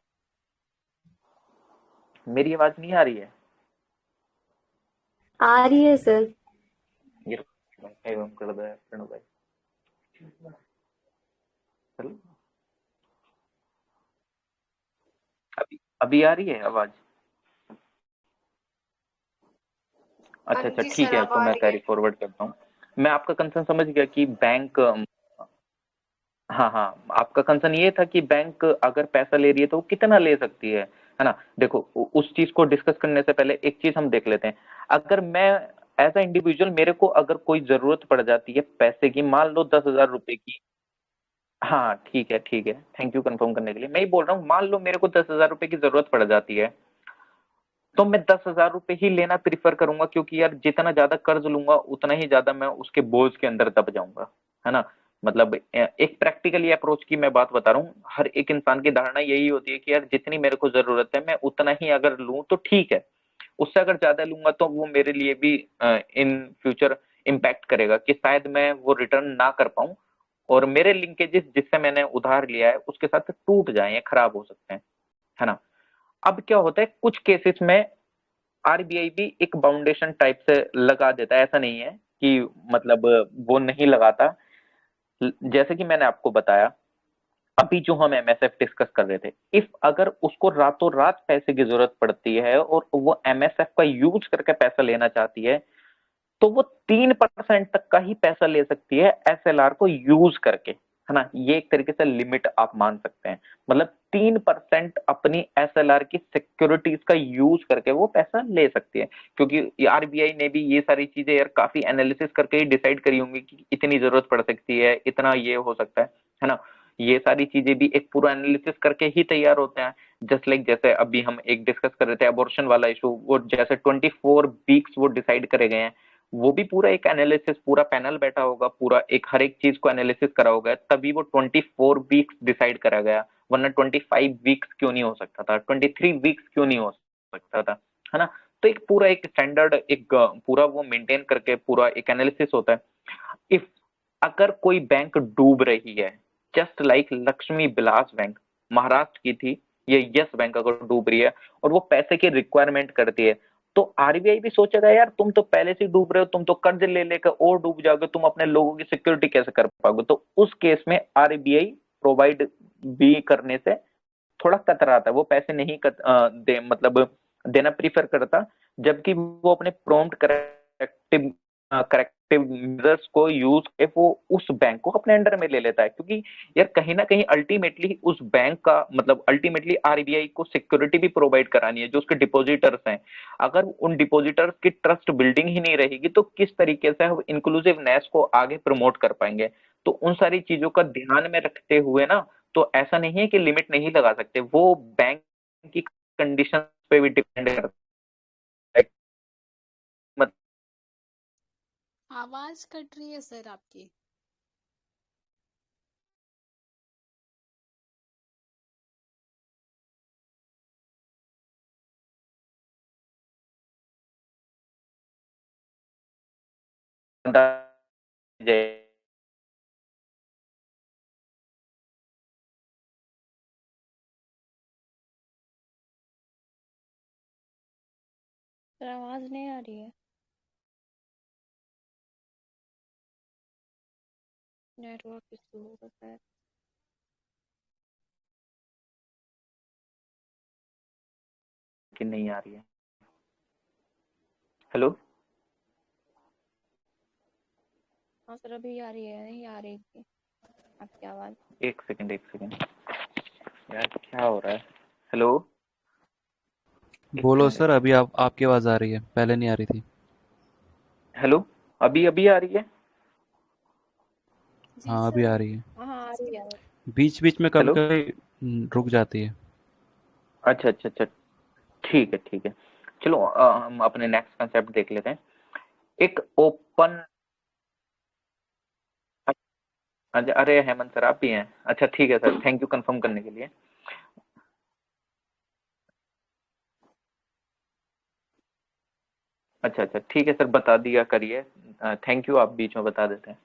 मेरी आवाज नहीं आ रही है? आ रही है सर। ये वाईफाई बंद कर दो यार, प्रणव भाई। हेलो, अभी अभी आ रही है आवाज? हाँ अच्छा अच्छा, जी ठीक सर, है, अब तो आ मैं रही कैरी है। फॉरवर्ड करता हूँ। मैं आपका कंसर्न समझ गया कि बैंक, हाँ हाँ, आपका कंसर्न ये था कि बैंक अगर पैसा ले रही है तो वो कितना ले सकती है ना। देखो, उस चीज को डिस्कस करने से पहले एक चीज हम देख लेते हैं। अगर मैं एज अ इंडिविजुअल, मेरे को अगर कोई जरूरत पड़ जाती है पैसे की, मान लो 10,000 रुपए की। हाँ ठीक है ठीक है, थैंक यू कंफर्म करने के लिए। मैं ही बोल रहा हूँ, मान लो मेरे को 10,000 रुपए की जरूरत पड़ जाती है, तो मैं 10,000 रुपए ही लेना प्रीफर करूंगा, क्योंकि यार जितना ज्यादा कर्ज लूंगा उतना ही ज्यादा मैं उसके बोझ के अंदर दब जाऊंगा, है ना। मतलब एक प्रैक्टिकली अप्रोच की मैं बात बता रहा हूँ। हर एक इंसान की धारणा यही होती है कि यार जितनी मेरे को जरूरत है मैं उतना ही अगर लूं तो ठीक है, उससे अगर ज्यादा लूंगा तो वो मेरे लिए भी इन फ्यूचर इम्पैक्ट करेगा, कि शायद मैं वो रिटर्न ना कर पाऊं, और मेरे लिंकेजेस जिससे मैंने उधार लिया है उसके साथ टूट जाए या खराब हो सकते हैं, है ना। अब क्या होता है, कुछ केसेस में आरबीआई भी एक बाउंडेशन टाइप से लगा देता है, ऐसा नहीं है कि मतलब वो नहीं लगाता। जैसे कि मैंने आपको बताया, अभी जो हम एमएसएफ डिस्कस कर रहे थे, इफ अगर उसको रातों रात पैसे की जरूरत पड़ती है और वो एमएसएफ का यूज करके पैसा लेना चाहती है, तो वो 3% तक का ही पैसा ले सकती है एसएलआर को यूज करके, है ना। ये एक तरीके से लिमिट आप मान सकते हैं। मतलब 3% अपनी एसएलआर की सिक्योरिटीज का यूज करके वो पैसा ले सकती है, क्योंकि आरबीआई ने भी ये सारी चीजें यार काफी एनालिसिस करके ही डिसाइड करी होंगी कि इतनी जरूरत पड़ सकती है, इतना ये हो सकता है ना। ये सारी चीजें भी एक पूरा एनालिसिस करके ही तैयार होते हैं। जस्ट लाइक जैसे अभी हम एक डिस्कस कर रहे थे अबॉर्शन वाला इशू, वो जैसे 24 वीक्स वो डिसाइड करे गए हैं, वो भी पूरा एक एनालिसिस, पूरा पैनल बैठा होगा, पूरा एक हर एक चीज को एनालिसिस करा होगा, तभी वो 24 वीक्स डिसाइड करा गया। वरना 25 वीक्स क्यों नहीं हो सकता था, 23 वीक्स क्यों नहीं हो सकता था, है ना। तो एक पूरा एक स्टैंडर्ड, एक पूरा वो मेंटेन करके पूरा एक एनालिसिस होता है। इफ अगर कोई बैंक डूब रही है, just like Lakshmi Vilas bank Maharashtra की थी, ये यस बैंक अगर डूब रही है और वो पैसे की रिक्वायरमेंट करती है, तो आरबीआई भी सोचेगा यार तुम तो पहले से ही डूब रहे हो, तुम तो कर्ज ले लेकर और डूब जाओगे, तुम अपने लोगों की सिक्योरिटी कैसे कर पाओगे। तो उस केस में आरबीआई प्रोवाइड भी करने से थोड़ा कतराता है, वो पैसे नहीं मतलब देना प्रीफर करता, जबकि वो अपने प्रॉम्प्ट करेक्टिव मेजर्स को यूज के वो उस बैंक को अपने अंडर में ले लेता है। क्योंकि यार कहीं ना कहीं अल्टीमेटली उस बैंक का मतलब अल्टीमेटली आरबीआई को सिक्योरिटी भी प्रोवाइड करानी है जो उसके डिपॉजिटर्स हैं। अगर उन डिपॉजिटर्स की ट्रस्ट बिल्डिंग ही नहीं रहेगी तो किस तरीके से हम इंक्लूसिवनेस को आगे प्रमोट कर पाएंगे। तो उन सारी चीजों का ध्यान में रखते हुए ना, तो ऐसा नहीं है कि लिमिट नहीं लगा सकते, वो बैंक की कंडीशन पे भी डिपेंड करता है। मतलब आवाज कट रही है सर आपकी। सर आवाज नहीं आ रही है। नेटवर्क इशू होगा शायद। कि नहीं आ रही है। हेलो, हाँ सर अभी आ रही है, नहीं आ रही थी आपकी आवाज। एक सेकंड यार क्या हो रहा है। हेलो, एक बोलो सेकंड। सर, अभी आपकी आवाज़ आ रही है, पहले नहीं आ रही थी। हेलो, अभी अभी आ रही है। जी हाँ, अभी सर। आ रही है। हाँ हाँ आ रही है। बीच बीच में कभी हेलो, कभी रुक जाती है। अच्छा अच्छा अच्छा, ठीक है। चलो हम अपने नेक्स्ट कंसेप्ट देख लेते हैं। एक ओपन, अरे हेमंत सर आप भी हैं, अच्छा ठीक है सर, थैंक यू कंफर्म करने के लिए। अच्छा अच्छा ठीक है सर, बता दिया करिए, थैंक यू, आप बीच में बता देते हैं।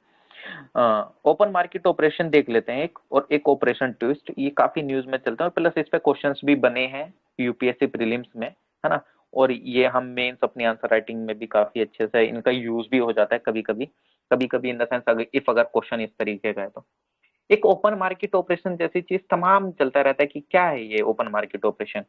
ओपन मार्केट ऑपरेशन देख लेते हैं एक, और एक ऑपरेशन ट्विस्ट, ये काफी न्यूज में चलता है, प्लस इस पे क्वेश्चंस भी बने हैं यूपीएससी प्रीलिम्स में, है ना। और ये हम मेंस अपनी आंसर राइटिंग में भी काफी अच्छे से इनका यूज भी हो जाता है कभी कभी इन द सेंस अगर क्वेश्चन इस तरीके का है तो। एक ओपन मार्केट ऑपरेशन जैसी चीज तमाम चलता रहता है कि क्या है ये ओपन मार्केट ऑपरेशन।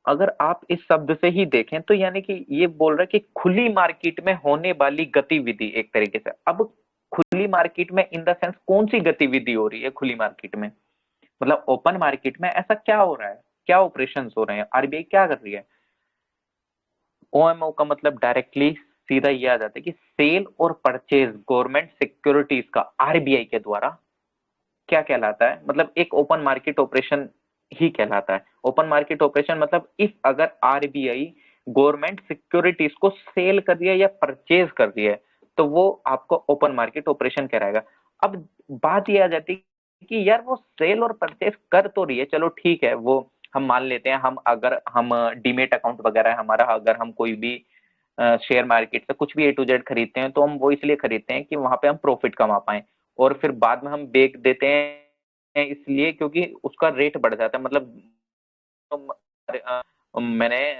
अगर आप इस शब्द से ही देखें तो यानी कि ये बोल रहा है कि खुली मार्केट में होने वाली गतिविधि एक तरीके से। अब खुली मार्केट में इन द सेंस कौन सी गतिविधि हो रही है खुली मार्केट में, मतलब ओपन मार्केट में ऐसा क्या हो रहा है, क्या ऑपरेशंस हो रहे हैं, आरबीआई क्या कर रही है। ओएमओ का मतलब डायरेक्टली सीधा ये आ जाता है कि सेल और परचेज गवर्नमेंट सिक्योरिटीज का आरबीआई के द्वारा क्या कहलाता है, मतलब एक ओपन मार्केट ऑपरेशन ही कहलाता है। ओपन मार्केट ऑपरेशन मतलब इफ अगर आरबीआई गवर्नमेंट सिक्योरिटीज को सेल कर दिया या परचेज कर दिया है तो वो आपको ओपन मार्केट ऑपरेशन कहलाएगा। अब बात ये आ जाती है कि यार वो सेल और परचेज कर तो रही है, चलो ठीक है, वो हम मान लेते हैं, हम अगर हम डीमेट अकाउंट वगैरह है हमारा, अगर हम कोई भी शेयर मार्केट से कुछ भी ए टू जेड खरीदते हैं तो हम वो इसलिए खरीदते हैं कि वहां पे हम प्रॉफिट कमा पाए, और फिर बाद में हम बेच देते हैं इसलिए क्योंकि उसका रेट बढ़ जाता है। मतलब मैंने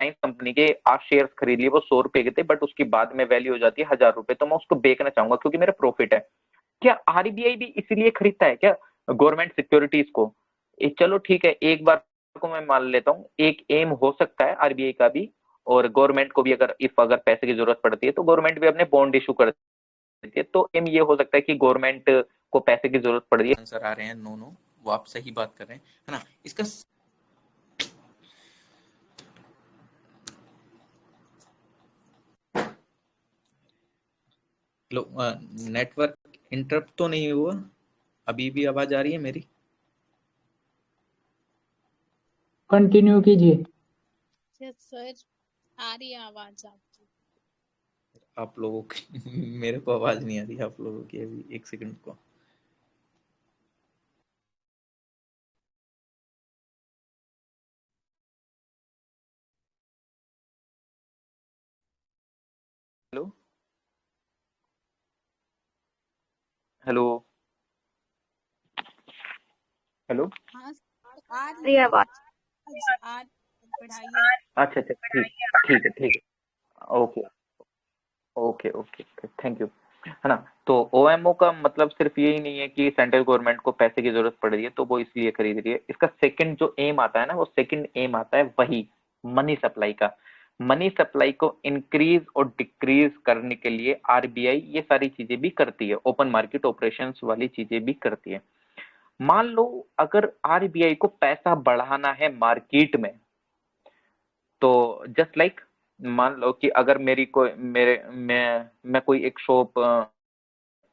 कंपनी के 8 शेयर खरीद लिए, वो 100 रुपए के थे, बट उसकी बाद में वैल्यू हो जाती है 1000 रुपए, तो मैं उसको बेचना चाहूंगा क्योंकि मेरा प्रॉफिट है। क्या आरबीआई भी इसीलिए खरीदता है क्या गवर्नमेंट सिक्योरिटीज को। चलो ठीक है, एक बार को मैं मान लेता हूँ, एक एम हो सकता है आरबीआई का भी, और गवर्नमेंट को भी अगर पैसे की जरूरत पड़ती है तो गवर्नमेंट भी अपने बॉन्ड इशू कर देती है। तो एम ये हो सकता है कि गवर्नमेंट को पैसे की जरूरत पड़ रही है, आंसर आ रहे हैं, नो नो वो आप सही बात कर रहे हैं, है ना। इसका नेटवर्क इंटरप्ट तो नहीं हुआ, अभी भी आवाज आ रही है मेरी। कंटिन्यू कीजिए। यस सर, आ रही है आवाज आपकी। आप लोगों की मेरे को आवाज नहीं आ रही आप लोगों की, अभी एक सेकंड को। Hello, hello, hello. हाँ सर, आ रही रही है है आवाज। आवाज, आ बढ़ाइए। अच्छा अच्छा ठीक, ठीक है, ठीक है। Okay, okay, okay, thank you. है ना? तो ओएमओ का मतलब सिर्फ यही नहीं है कि सेंट्रल गवर्नमेंट को पैसे की जरूरत पड़ रही है तो वो इसलिए खरीद रही है। इसका सेकंड जो एम आता है ना, वो सेकंड एम आता है वही मनी सप्लाई का। मनी सप्लाई को इंक्रीज और डिक्रीज करने के लिए आरबीआई ये सारी चीजें भी करती है, ओपन मार्केट ऑपरेशंस वाली चीजें भी करती है। मान लो अगर आरबीआई को पैसा बढ़ाना है मार्केट में, तो जस्ट लाइक मान लो कि अगर मेरी कोई मेरे मैं कोई एक शॉप,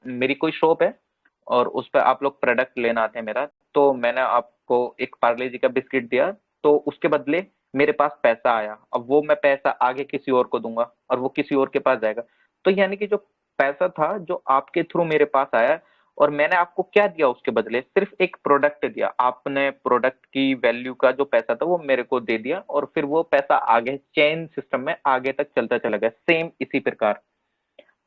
मेरी कोई शॉप है और उस पर आप लोग प्रोडक्ट लेना आते हैं मेरा, तो मैंने आपको एक पार्ले जी का बिस्किट दिया, तो उसके बदले मेरे पास पैसा आया, अब वो मैं पैसा आगे किसी और को दूंगा और वो किसी और के पास जाएगा। तो यानी कि जो पैसा था जो आपके थ्रू मेरे पास आया, और मैंने आपको क्या दिया उसके बदले, सिर्फ एक प्रोडक्ट दिया, आपने प्रोडक्ट की वैल्यू का जो पैसा था वो मेरे को दे दिया और फिर वो पैसा आगे चेन सिस्टम में आगे तक चलता चला गया। सेम इसी प्रकार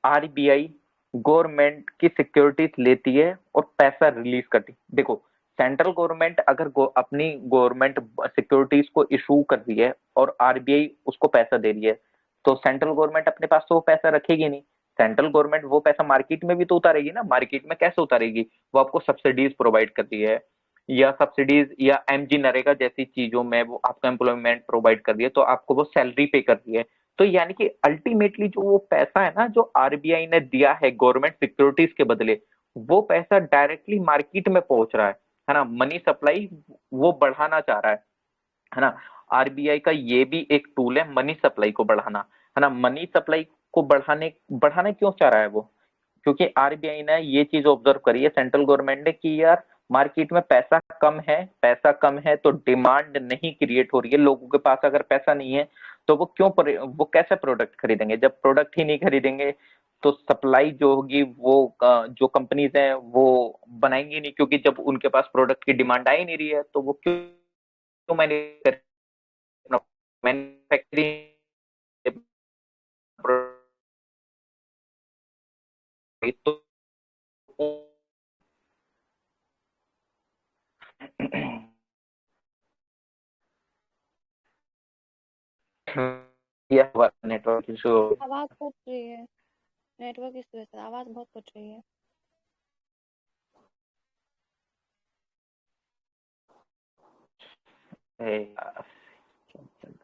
आरबीआई गवर्नमेंट की सिक्योरिटीज लेती है और पैसा रिलीज करती है। देखो, सेंट्रल गवर्नमेंट अगर अपनी गवर्नमेंट सिक्योरिटीज को इशू कर रही है और आरबीआई उसको पैसा दे रही है, तो सेंट्रल गवर्नमेंट अपने पास तो वो पैसा रखेगी नहीं। सेंट्रल गवर्नमेंट वो पैसा मार्केट में भी तो उतारेगी ना। मार्केट में कैसे उतारेगी? वो आपको सब्सिडीज प्रोवाइड कर रही है, या सब्सिडीज या एमजी नरेगा जैसी चीजों में वो आपको एम्प्लॉयमेंट प्रोवाइड कर रही है, तो आपको वो सैलरी पे कर रही है। तो यानी कि अल्टीमेटली जो वो पैसा है ना जो आरबीआई ने दिया है गवर्नमेंट सिक्योरिटीज के बदले, वो पैसा डायरेक्टली मार्केट में पहुंच रहा है ना? मनी सप्लाई वो बढ़ाना चाह रहा है ना? आरबीआई का ये भी एक टूल है मनी सप्लाई को बढ़ाना, है ना? मनी सप्लाई को बढ़ाने बढ़ाना क्यों चाह रहा है वो? क्योंकि आरबीआई ने ये चीज ऑब्जर्व करी है सेंट्रल गवर्नमेंट ने कि यार मार्केट में पैसा कम है तो डिमांड नहीं क्रिएट हो रही है। लोगों के पास अगर पैसा नहीं है तो वो कैसे प्रोडक्ट खरीदेंगे? जब प्रोडक्ट ही नहीं खरीदेंगे तो सप्लाई जो होगी वो जो कंपनीज हैं वो बनाएंगी नहीं, क्योंकि जब उनके पास प्रोडक्ट की डिमांड आ ही नहीं रही है तो वो क्यों मैन्युफैक्चरिंग तो या नेटवर्क इशू। आवाज कट रही है। नेटवर्क इस वजह से आवाज बहुत कट रही है। है यार, क्या चल रहा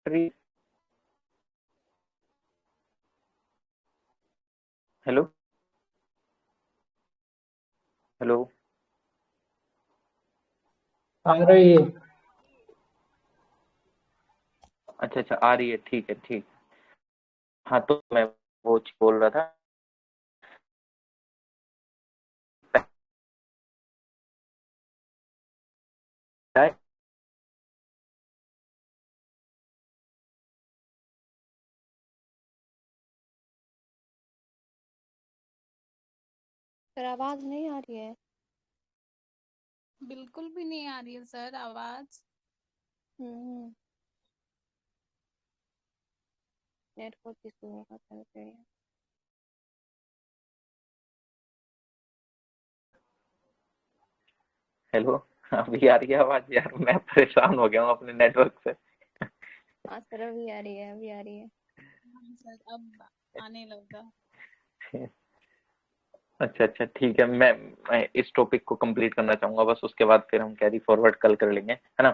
है? Hello, hello. आ रही है। अच्छा अच्छा, आ रही है, ठीक है, ठीक। हाँ, तो मैं वो बोल रहा था, सर आवाज नहीं आ रही है। बिल्कुल भी नहीं आ रही है सर आवाज। हम्म नेटवर्क इशू होगा सर फिर। हेलो। अभी आ रही है आवाज? यार मैं परेशान हो गया हूँ अपने नेटवर्क से। हाँ सर अभी आ रही है, अभी आ रही है। हाँ सर अब आने लगा। अच्छा अच्छा, ठीक है। मैं इस टॉपिक को कंप्लीट करना चाहूंगा बस, उसके बाद फिर हम कैरी फॉरवर्ड कल कर लेंगे, है ना?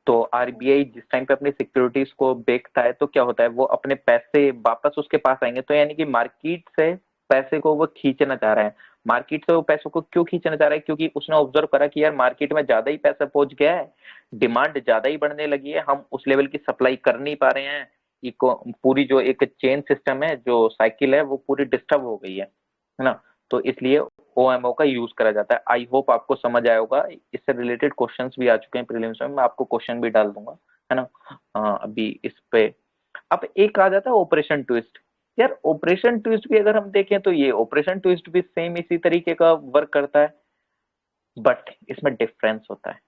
तो आरबीआई जिस टाइम पे अपनी सिक्योरिटीज को बेचता है तो क्या होता है, वो अपने पैसे वापस उसके पास आएंगे। तो यानी कि मार्केट से पैसे को वो खींचना चाह रहा है। मार्केट से वो पैसों को क्यों खींचना चाह रहा है? क्योंकि उसने ऑब्जर्व करा कि यार मार्केट में ज्यादा ही पैसा पहुंच गया है, डिमांड ज्यादा ही बढ़ने लगी है, हम उस लेवल की सप्लाई कर नहीं पा रहे हैं। इको पूरी जो एक चेन सिस्टम है, जो साइकिल है, वो पूरी डिस्टर्ब हो गई है ना? तो इसलिए ओएमओ का यूज करा जाता है। आई होप आपको समझ आया होगा। इससे रिलेटेड क्वेश्चंस भी आ चुके हैं प्रीलिम्स में, मैं आपको क्वेश्चन भी डाल दूंगा, है ना? अभी इस पे अब एक आ जाता है ऑपरेशन ट्विस्ट। यार ऑपरेशन ट्विस्ट भी अगर हम देखें तो ये ऑपरेशन ट्विस्ट भी सेम इसी तरीके का वर्क करता है, बट इसमें डिफरेंस होता है।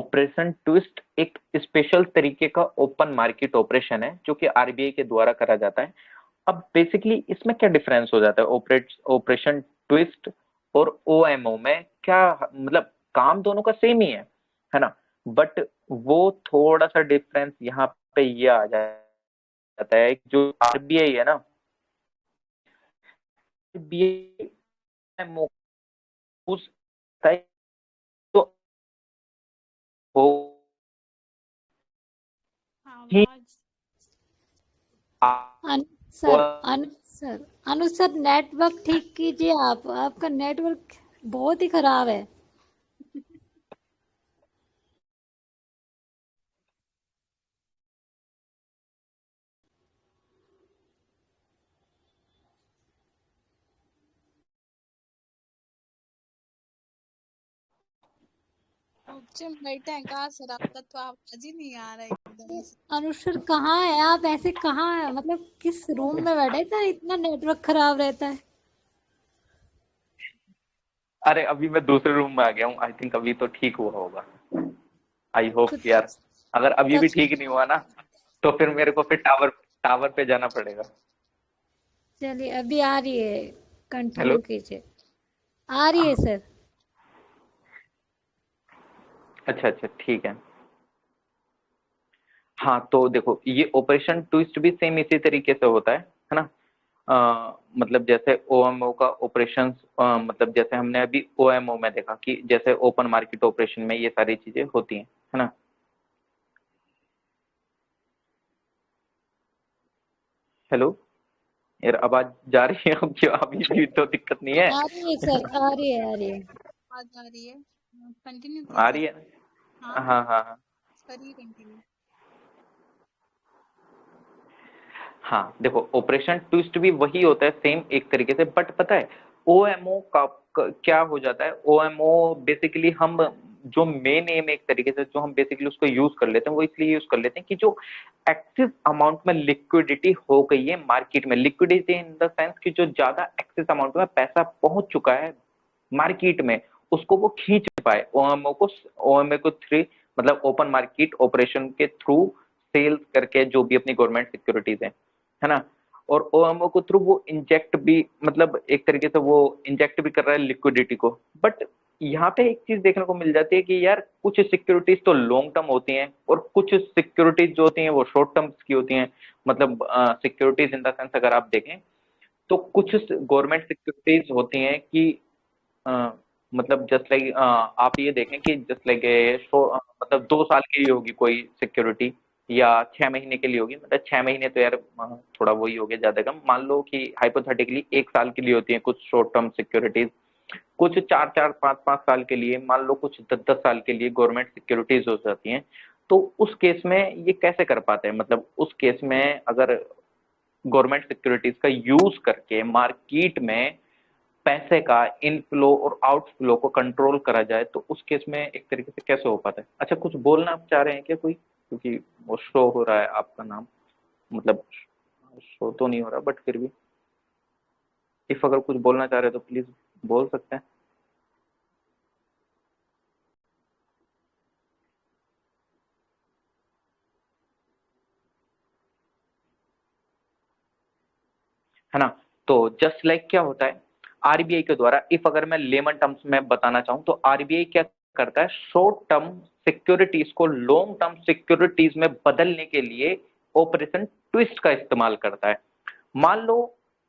ऑपरेशन ट्विस्ट एक स्पेशल तरीके का ओपन मार्केट ऑपरेशन है जो कि आरबीआई के द्वारा करा जाता है। अब बेसिकली इसमें क्या डिफरेंस हो जाता है ऑपरेशन ट्विस्ट और ओएमओ में? क्या मतलब काम दोनों का सेम ही है ना, बट वो थोड़ा सा डिफरेंस यहाँ पे ये आ जाता है कि जो आरबीआई है ना, आरबीआई उस तो हो ही आवाज अनु सर अनु सर अनु सर नेटवर्क ठीक कीजिए आप, आपका नेटवर्क बहुत ही खराब है। ऊंचे में बैठे हैं कहाँ सर? आपका तो आवाज ही नहीं आ रहा है एकदम से। अनु सर कहाँ है आप? ऐसे कहाँ है, मतलब किस रूम में बैठे थे इतना नेटवर्क खराब रहता है? अरे अभी मैं दूसरे रूम में आ गया हूँ, आई थिंक अभी तो ठीक हुआ होगा। आई होप कुछ यार, अगर अभी भी कुछ ठीक नहीं हुआ ना तो फिर मेरे को फिर टावर पे जाना पड़ेगा। चलिए अभी आ रही है, हेलो। कंटिन्यू कीजिए। आ रही है सर। अच्छा अच्छा ठीक है। हाँ तो देखो, ये ऑपरेशन ट्विस्ट भी सेम इसी तरीके से होता है ना। मतलब जैसे ओएमओ का ऑपरेशन, मतलब जैसे हमने अभी ओएमओ में देखा कि जैसे ओपन मार्केट ऑपरेशन में ये सारी चीजें होती हैं, है ना। हेलो यार, आवाज जा रही है अब? क्या अभी भी तो दिक्कत नहीं है? आ रही है सर, आ रही है, आ रही है। आवाज आ रही है, कंटिन्यू आ कीजिए। रही है? हाँ हाँ हाँ हाँ करिए कंटिन्यू। हाँ। देखो, ऑपरेशन ट्विस्ट भी वही होता है सेम एक तरीके से, बट पता है ओएमओ क्या हो जाता है? ओएमओ बेसिकली हम जो मेन एम एक तरीके से जो हम बेसिकली उसको यूज कर लेते हैं, वो इसलिए यूज कर लेते हैं कि जो एक्सेस अमाउंट में लिक्विडिटी हो गई है मार्केट में, लिक्विडिटी इन द सेंस कि जो ज्यादा एक्सेस अमाउंट में पैसा पहुंच चुका है मार्केट में, उसको वो खींच पाए ओएमओ को थ्रू, मतलब ओपन मार्केट ऑपरेशन के थ्रू सेल्स करके जो भी अपनी गवर्नमेंट सिक्योरिटीज है ना। और ओएमओ को थ्रू वो इंजेक्ट भी, मतलब एक तरीके से वो इंजेक्ट भी कर रहा है लिक्विडिटी को। बट यहाँ पे एक चीज देखने को मिल जाती है कि यार कुछ सिक्योरिटीज तो लॉन्ग टर्म होती हैं और कुछ सिक्योरिटीज जो होती हैं वो शॉर्ट टर्म की होती हैं। मतलब सिक्योरिटीज इन द सेंस अगर आप देखें तो कुछ गवर्नमेंट सिक्योरिटीज होती हैं कि मतलब जस्ट लाइक आप ये देखें कि जस्ट लाइक मतलब 2 साल के लिए होगी कोई सिक्योरिटी या 6 महीने के लिए होगी। मतलब 6 महीने तो यार थोड़ा वही हो गया, ज्यादा कम। मान लो कि हाइपोथेटिकली 1 साल के लिए होती है कुछ शॉर्ट टर्म सिक्योरिटीज, कुछ 4-4 5-5 साल के लिए, मान लो कुछ 10-10 साल के लिए गवर्नमेंट सिक्योरिटीज हो जाती हैं। तो उस केस में ये कैसे कर पाते हैं? मतलब उस केस में अगर गवर्नमेंट सिक्योरिटीज का यूज करके मार्केट में पैसे का इनफ्लो और आउटफ्लो को कंट्रोल करा जाए तो उस केस में एक तरीके से कैसे हो पाता है? अच्छा, कुछ बोलना आप चाह रहे हैं क्या कोई? क्योंकि वो शो हो रहा है आपका नाम, मतलब शो तो नहीं हो रहा बट फिर भी इफ अगर कुछ बोलना चाह रहे हैं तो प्लीज बोल सकते हैं। है ना। तो जस्ट लाइक क्या होता है आरबीआई के द्वारा, इफ अगर मैं लेमन टर्म्स में बताना चाहूं तो आरबीआई क्या करता है, शॉर्ट टर्म सिक्योरिटीज को लॉन्ग टर्म सिक्योरिटीज में बदलने के लिए ऑपरेशन ट्विस्ट का इस्तेमाल करता है। मान लो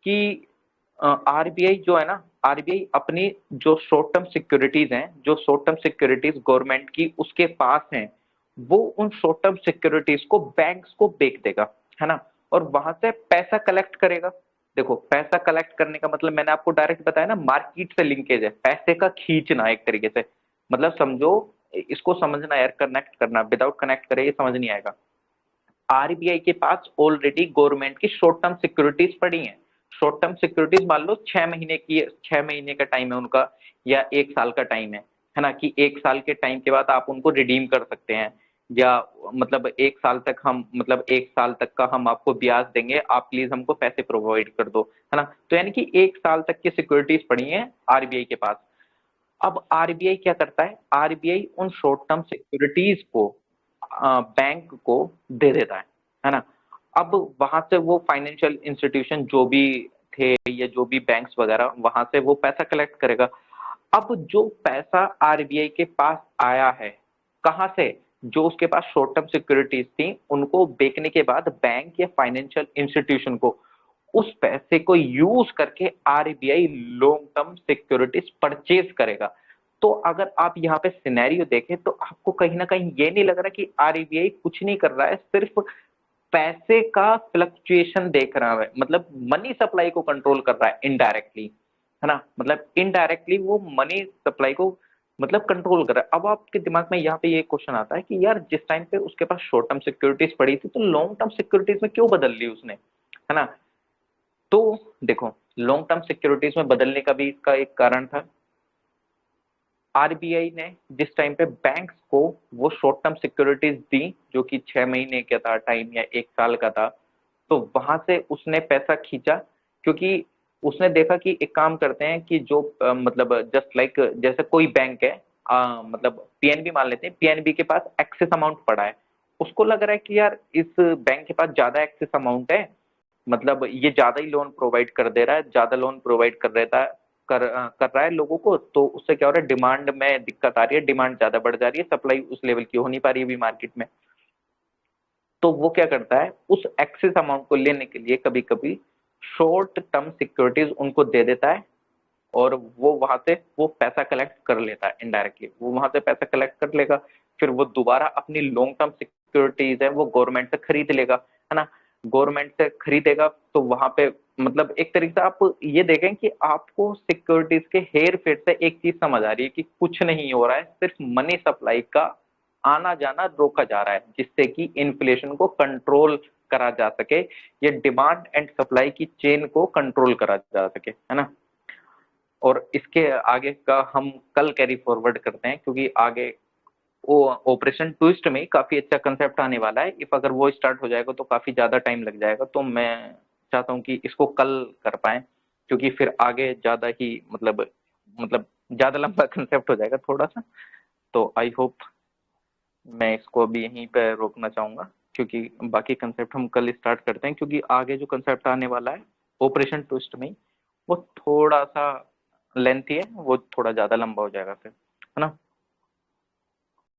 कि आरबीआई जो है ना, आरबीआई अपनी जो शॉर्ट टर्म सिक्योरिटीज हैं, जो शॉर्ट टर्म सिक्योरिटीज गवर्नमेंट की उसके पास हैं, वो उन शॉर्ट टर्म सिक्योरिटीज को बैंक्स को बेच देगा, है ना। और वहां से पैसा कलेक्ट करेगा। देखो, पैसा कलेक्ट करने का मतलब मैंने आपको डायरेक्ट बताया ना, मार्केट से लिंकेज है, पैसे का खींचना एक तरीके से। मतलब समझो, इसको समझना यार, कनेक्ट करना, विदाउट कनेक्ट करे ये समझ नहीं आएगा। आरबीआई के पास ऑलरेडी गवर्नमेंट की शॉर्ट टर्म सिक्योरिटीज पड़ी हैं। शॉर्ट टर्म सिक्योरिटीज मान लो 6 महीने की, 6 महीने का टाइम है उनका या 1 साल का टाइम है ना, कि 1 साल के टाइम के बाद आप उनको रिडीम कर सकते हैं, या मतलब 1 साल तक हम, मतलब 1 साल तक का हम आपको ब्याज देंगे, आप प्लीज हमको पैसे प्रोवाइड कर दो, है ना। तो यानी कि 1 साल तक की सिक्योरिटीज पड़ी हैं आरबीआई के पास। अब आरबीआई क्या करता है, आरबीआई उन शॉर्ट टर्म सिक्योरिटीज को बैंक को दे देता है ना। अब वहां से वो फाइनेंशियल इंस्टीट्यूशन जो भी थे या जो भी बैंक्स वगैरह, वहां से वो पैसा कलेक्ट करेगा। अब जो पैसा आरबीआई के पास आया है, कहां से, जो उसके पास शॉर्ट टर्म सिक्योरिटीज थी उनको बेचने के बाद बैंक या फाइनेंशियल इंस्टीट्यूशन को उस पैसे को यूज करके RBI long term securities purchase करेगा। तो अगर आप यहाँ पे सिनेरियो देखें तो आपको कहीं ना कहीं ये नहीं लग रहा कि आरबीआई कुछ नहीं कर रहा है, सिर्फ पैसे का फ्लक्चुएशन देख रहा है, मतलब मनी सप्लाई को कंट्रोल कर रहा है इनडायरेक्टली, है ना। मतलब इनडायरेक्टली वो मनी सप्लाई को मतलब कंट्रोल कर रहा है। अब आपके दिमाग में यहाँ पे ये क्वेश्चन आता है कि यार जिस टाइम पे उसके पास शॉर्ट टर्म सिक्योरिटीज पड़ी थी तो लॉन्ग टर्म सिक्योरिटीज में क्यों बदल ली उसने, है ना। तो देखो, लॉन्ग टर्म सिक्योरिटीज में बदलने का भी इसका एक कारण था। आरबीआई ने जिस टाइम पे बैंक्स को वो शॉर्ट टर्म सिक्योरिटीज दी जो कि 6 महीने का था टाइम या 1 साल का था, तो वहां से उसने पैसा खींचा, क्योंकि उसने देखा कि एक काम करते हैं कि जो मतलब जस्ट लाइक जैसे कोई बैंक है, मतलब पीएनबी मान लेते हैं, पीएनबी के पास एक्सेस अमाउंट पड़ा है, उसको लग रहा है कि यार इस बैंक के पास ज्यादा एक्सेस अमाउंट है, मतलब ये ज्यादा ही लोन प्रोवाइड कर दे रहा है, ज्यादा लोन प्रोवाइड कर देता है, कर रहा है लोगों को, तो उससे क्या हो रहा है, डिमांड में दिक्कत आ रही है, डिमांड ज्यादा बढ़ जा रही है, सप्लाई उस लेवल की हो नहीं पा रही है अभी मार्केट में। तो वो क्या करता है, उस एक्सेस अमाउंट को लेने के लिए कभी कभी शॉर्ट टर्म सिक्योरिटीज उनको दे देता है, और वो वहां से वो पैसा कलेक्ट कर लेता है इनडायरेक्टली, वो वहां से पैसा कलेक्ट कर लेगा, फिर वो दोबारा अपनी लॉन्ग टर्म सिक्योरिटीज है वो गवर्नमेंट से खरीद लेगा, है ना। गवर्नमेंट से खरीदेगा तो वहां पे मतलब एक तरीके से आप ये देखें कि आपको सिक्योरिटीज के हेर फेर से एक चीज समझ आ रही है कि कुछ नहीं हो रहा है, सिर्फ मनी सप्लाई का आना जाना रोका जा रहा है, जिससे कि इन्फ्लेशन को कंट्रोल करा जा सके, ये डिमांड एंड सप्लाई की चेन को कंट्रोल करा जा सके, है ना। और इसके आगे का हम कल कैरी फॉरवर्ड करते हैं, क्योंकि आगे वो ऑपरेशन ट्विस्ट में काफी अच्छा कंसेप्ट आने वाला है। इफ अगर वो स्टार्ट हो जाएगा तो काफी ज्यादा टाइम लग जाएगा, तो मैं चाहता हूँ कि इसको कल कर पाए, क्योंकि फिर आगे ज्यादा ही मतलब ज्यादा लंबा कंसेप्ट हो जाएगा थोड़ा सा। तो आई होप, मैं इसको अभी यहीं पे रोकना चाहूंगा, क्योंकि बाकी कंसेप्ट हम कल स्टार्ट करते हैं, क्योंकि आगे जो कंसेप्ट आने वाला है ऑपरेशन ट्विस्ट में वो थोड़ा सा लेंथी है, वो थोड़ा ज्यादा लंबा हो जाएगा फिर, है ना।